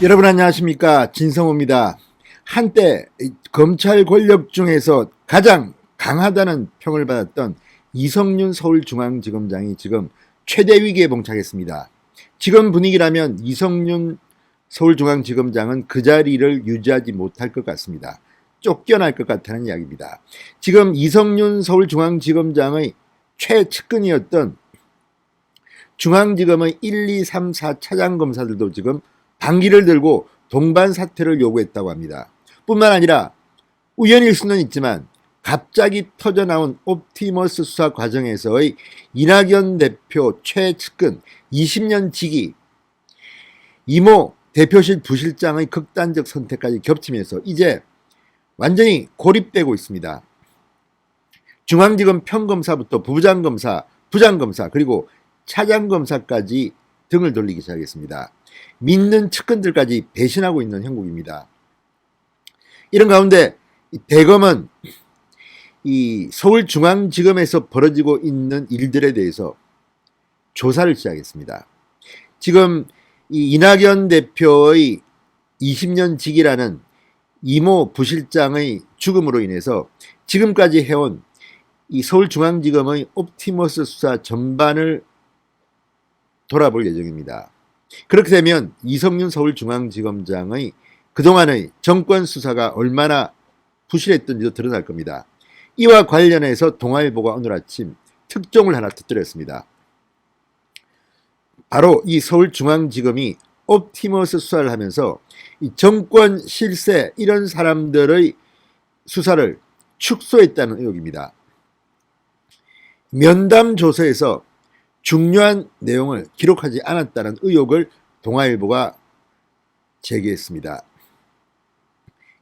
여러분 안녕하십니까, 진성호입니다. 한때 검찰 권력 중에서 가장 강하다는 평을 받았던 이성윤 서울중앙지검장이 지금 최대 위기에 봉착했습니다. 지금 분위기라면 이성윤 서울중앙지검장은 그 자리를 유지하지 못할 것 같습니다. 쫓겨날 것 같다는 이야기입니다. 지금 이성윤 서울중앙지검장의 최측근이었던 중앙지검의 1, 2, 3, 4 차장검사들도 지금 방귀를 들고 동반 사퇴를 요구했다고 합니다. 뿐만 아니라 우연일 수는 있지만 갑자기 터져나온 옵티머스 수사 과정에서의 이낙연 대표 최측근 20년 직위, 이모 대표실 부실장의 극단적 선택까지 겹치면서 이제 완전히 고립되고 있습니다. 중앙지검 평검사부터 부장검사, 부장검사 그리고 차장검사까지 등을 돌리기 시작했습니다. 믿는 측근들까지 배신하고 있는 형국입니다. 이런 가운데 대검은 이 서울중앙지검에서 벌어지고 있는 일들에 대해서 조사를 시작했습니다. 지금 이 이낙연 대표의 20년 직이라는 이모 부실장의 죽음으로 인해서 지금까지 해온 이 서울중앙지검의 옵티머스 수사 전반을 돌아볼 예정입니다. 그렇게 되면 이성윤 서울중앙지검장의 그동안의 정권 수사가 얼마나 부실했던지도 드러날 겁니다. 이와 관련해서 동아일보가 오늘 아침 특종을 하나 터뜨렸습니다. 바로 이 서울중앙지검이 옵티머스 수사를 하면서 이 정권 실세 이런 사람들의 수사를 축소했다는 의혹입니다. 면담 조서에서 중요한 내용을 기록하지 않았다는 의혹을 동아일보가 제기했습니다.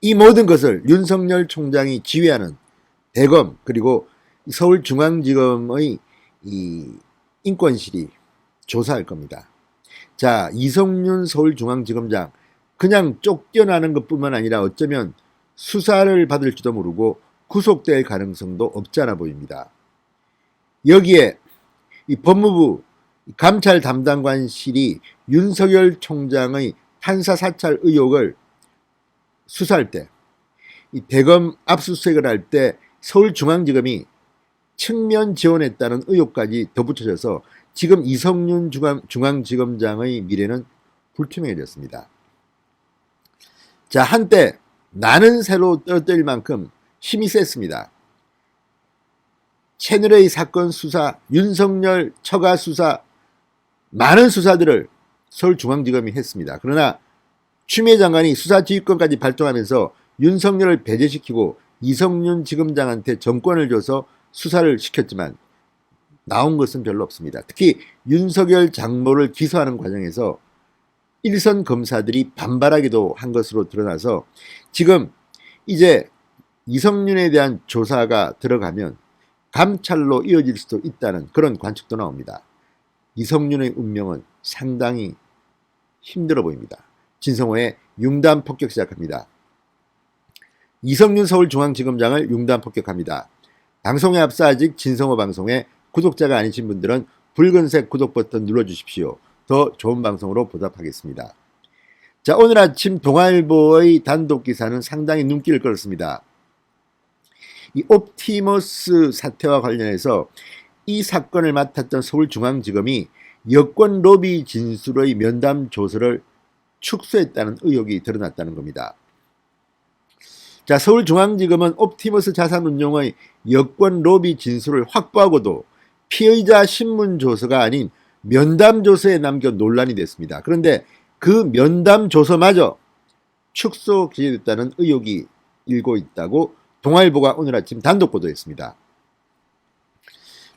이 모든 것을 윤석열 총장이 지휘하는 대검 그리고 서울중앙지검의 이 인권실이 조사할 겁니다. 자, 이성윤 서울중앙지검장 그냥 쫓겨나는 것뿐만 아니라 어쩌면 수사를 받을지도 모르고 구속될 가능성도 없지 않아 보입니다. 여기에 이 법무부 감찰 담당관실이 윤석열 총장의 판사 사찰 의혹을 수사할 때, 이 대검 압수수색을 할 때 서울중앙지검이 측면 지원했다는 의혹까지 덧붙여져서 지금 이성윤 중앙지검장의 미래는 불투명해졌습니다. 자, 한때 나는 새로 떠들 만큼 힘이 셌습니다. 채널A 사건 수사, 윤석열 처가 수사, 많은 수사들을 서울중앙지검이 했습니다. 그러나 추미애 장관이 수사지휘권까지 발동하면서 윤석열을 배제시키고 이성윤 지검장한테 정권을 줘서 수사를 시켰지만 나온 것은 별로 없습니다. 특히 윤석열 장모를 기소하는 과정에서 일선 검사들이 반발하기도 한 것으로 드러나서 지금 이제 이성윤에 대한 조사가 들어가면 감찰로 이어질 수도 있다는 그런 관측도 나옵니다. 이성윤의 운명은 상당히 힘들어 보입니다. 진성호의 융단 폭격 시작합니다. 이성윤 서울중앙지검장을 융단 폭격합니다. 방송에 앞서 아직 진성호 방송에 구독자가 아니신 분들은 붉은색 구독 버튼 눌러주십시오. 더 좋은 방송으로 보답하겠습니다. 자, 오늘 아침 동아일보의 단독 기사는 상당히 눈길을 끌었습니다. 이 옵티머스 사태와 관련해서 이 사건을 맡았던 서울중앙지검이 여권 로비 진술의 면담 조서를 축소했다는 의혹이 드러났다는 겁니다. 자, 서울중앙지검은 옵티머스 자산운용의 여권 로비 진술을 확보하고도 피의자 신문 조서가 아닌 면담 조서에 남겨 논란이 됐습니다. 그런데 그 면담 조서마저 축소 기재됐다는 의혹이 일고 있다고 동아일보가 오늘 아침 단독 보도했습니다.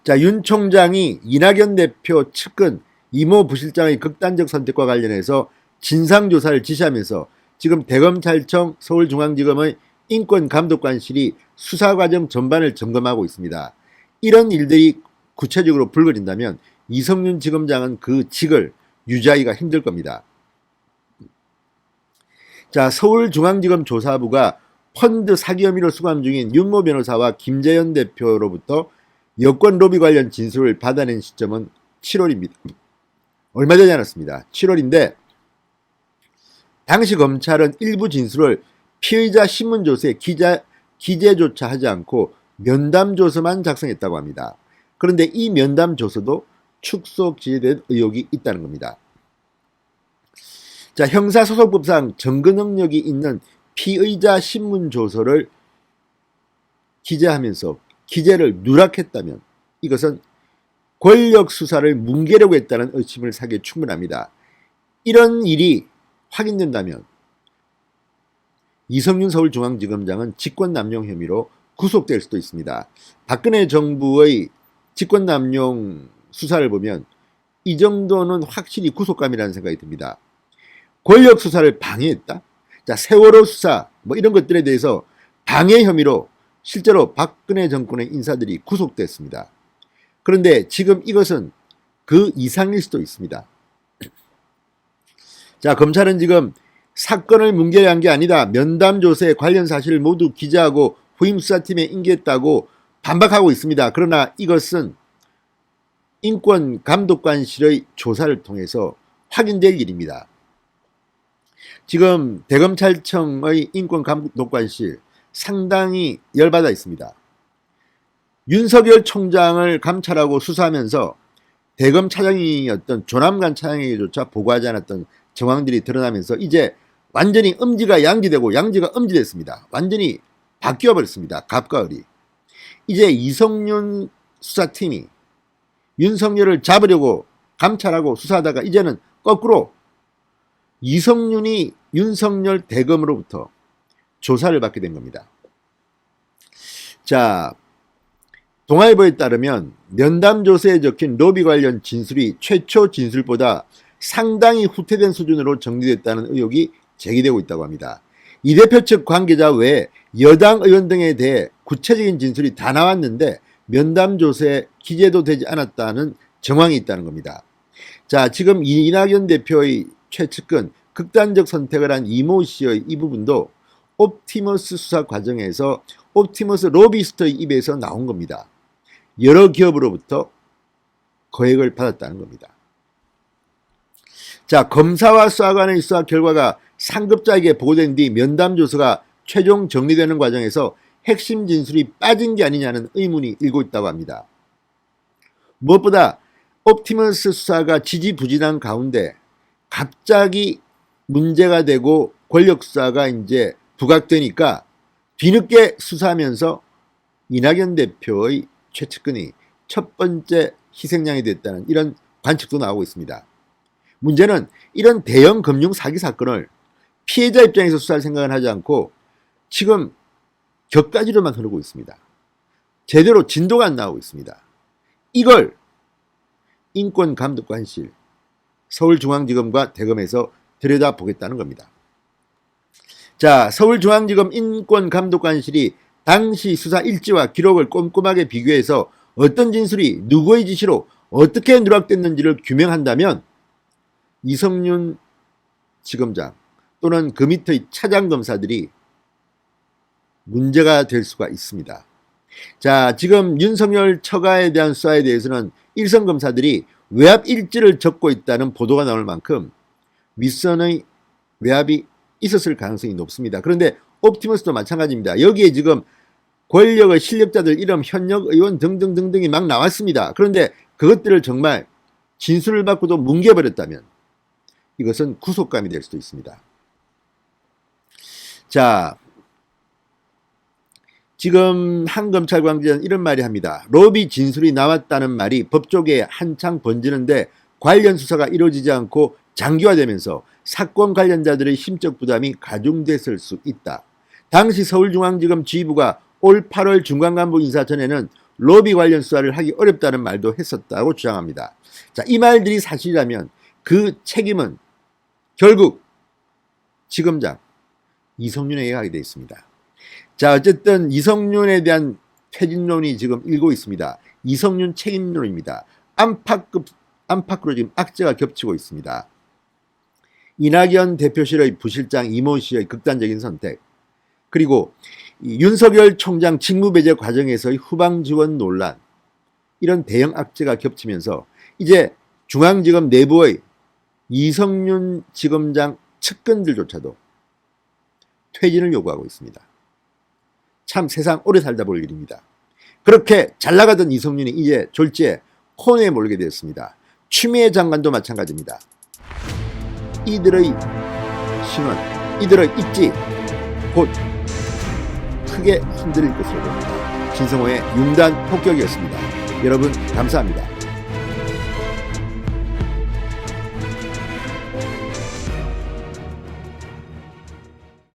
자, 윤 총장이 이낙연 대표 측근 이모 부실장의 극단적 선택과 관련해서 진상조사를 지시하면서 지금 대검찰청 서울중앙지검의 인권감독관실이 수사과정 전반을 점검하고 있습니다. 이런 일들이 구체적으로 불거진다면 이성윤 지검장은 그 직을 유지하기가 힘들 겁니다. 자, 서울중앙지검 조사부가 펀드 사기 혐의로 수감 중인 윤모 변호사와 김재현 대표로부터 여권 로비 관련 진술을 받아낸 시점은 7월입니다. 얼마 되지 않았습니다. 7월인데 당시 검찰은 일부 진술을 피의자 신문조서에 기재조차 하지 않고 면담조서만 작성했다고 합니다. 그런데 이 면담조서도 축소 기재된 의혹이 있다는 겁니다. 자, 형사소송법상 증거 능력이 있는 피의자 신문조서를 기재하면서 기재를 누락했다면 이것은 권력 수사를 뭉개려고 했다는 의심을 사기에 충분합니다. 이런 일이 확인된다면 이성윤 서울중앙지검장은 직권남용 혐의로 구속될 수도 있습니다. 박근혜 정부의 직권남용 수사를 보면 이 정도는 확실히 구속감이라는 생각이 듭니다. 권력 수사를 방해했다? 자, 세월호 수사 뭐 이런 것들에 대해서 방해 혐의로 실제로 박근혜 정권의 인사들이 구속됐습니다. 그런데 지금 이것은 그 이상일 수도 있습니다. 자, 검찰은 지금 사건을 뭉개야 한 게 아니다. 면담조서에 관련 사실을 모두 기재하고 후임수사팀에 인계했다고 반박하고 있습니다. 그러나 이것은 인권감독관실의 조사를 통해서 확인될 일입니다. 지금 대검찰청의 인권감독관실 상당히 열받아 있습니다. 윤석열 총장을 감찰하고 수사하면서 대검 차장이었던 조남관 차장에게조차 보고하지 않았던 정황들이 드러나면서 이제 완전히 음지가 양지되고 양지가 음지됐습니다. 완전히 바뀌어 버렸습니다. 갑과 을이. 이제 이성윤 수사팀이 윤석열을 잡으려고 감찰하고 수사하다가 이제는 거꾸로 이성윤이 윤석열 대검으로부터 조사를 받게 된 겁니다. 자, 동아일보에 따르면 면담조서에 적힌 로비 관련 진술이 최초 진술보다 상당히 후퇴된 수준으로 정리됐다는 의혹이 제기되고 있다고 합니다. 이 대표 측 관계자 외에 여당 의원 등에 대해 구체적인 진술이 다 나왔는데 면담조서에 기재도 되지 않았다는 정황이 있다는 겁니다. 자, 지금 이낙연 대표의 최측근 극단적 선택을 한 이모 씨의 이 부분도 옵티머스 수사 과정에서 옵티머스 로비스트의 입에서 나온 겁니다. 여러 기업으로부터 거액을 받았다는 겁니다. 자, 검사와 수사관의 수사 결과가 상급자에게 보고된 뒤 면담조서가 최종 정리되는 과정에서 핵심 진술이 빠진 게 아니냐는 의문이 일고 있다고 합니다. 무엇보다 옵티머스 수사가 지지부진한 가운데 갑자기 문제가 되고 권력 수사가 이제 부각되니까 뒤늦게 수사하면서 이낙연 대표의 최측근이 첫 번째 희생양이 됐다는 이런 관측도 나오고 있습니다. 문제는 이런 대형 금융 사기 사건을 피해자 입장에서 수사할 생각은 하지 않고 지금 격가지로만 흐르고 있습니다. 제대로 진도가 안 나오고 있습니다. 이걸 인권감독관실, 서울중앙지검과 대검에서 들여다보겠다는 겁니다. 자, 서울중앙지검 인권감독관실이 당시 수사 일지와 기록을 꼼꼼하게 비교해서 어떤 진술이 누구의 지시로 어떻게 누락됐는지를 규명한다면 이성윤 지검장 또는 그 밑의 차장검사들이 문제가 될 수가 있습니다. 자, 지금 윤석열 처가에 대한 수사에 대해서는 일선 검사들이 외압 일지를 적고 있다는 보도가 나올 만큼 윗선의 외압이 있었을 가능성이 높습니다. 그런데 옵티머스도 마찬가지입니다. 여기에 지금 권력의 실력자들 이름, 현역 의원 등등등등이 막 나왔습니다. 그런데 그것들을 정말 진술을 받고도 뭉개버렸다면 이것은 구속감이 될 수도 있습니다. 자, 지금 한 검찰 관계자는 이런 말이 합니다. 로비 진술이 나왔다는 말이 법조계에 한창 번지는데 관련 수사가 이루어지지 않고 장기화되면서 사건 관련자들의 심적 부담이 가중됐을 수 있다. 당시 서울중앙지검 지휘부가 올 8월 중간간부 인사 전에는 로비 관련 수사를 하기 어렵다는 말도 했었다고 주장합니다. 자, 이 말들이 사실이라면 그 책임은 결국 지검장 이성윤에게 가게 되어 있습니다. 자, 어쨌든 이성윤에 대한 퇴진론이 지금 일고 있습니다. 이성윤 책임론입니다. 안팎으로 지금 악재가 겹치고 있습니다. 이낙연 대표실의 부실장 이모 씨의 극단적인 선택, 그리고 윤석열 총장 직무배제 과정에서의 후방 지원 논란, 이런 대형 악재가 겹치면서 이제 중앙지검 내부의 이성윤 지검장 측근들조차도 퇴진을 요구하고 있습니다. 참 세상 오래 살다 볼 일입니다. 그렇게 잘 나가던 이성윤이 이제 졸지에 코너에 몰게 되었습니다. 추미애 장관도 마찬가지입니다. 이들의 신원, 이들의 입지 곧 크게 흔들릴 것으로 봅니다. 진성호의 융단 폭격이었습니다. 여러분 감사합니다.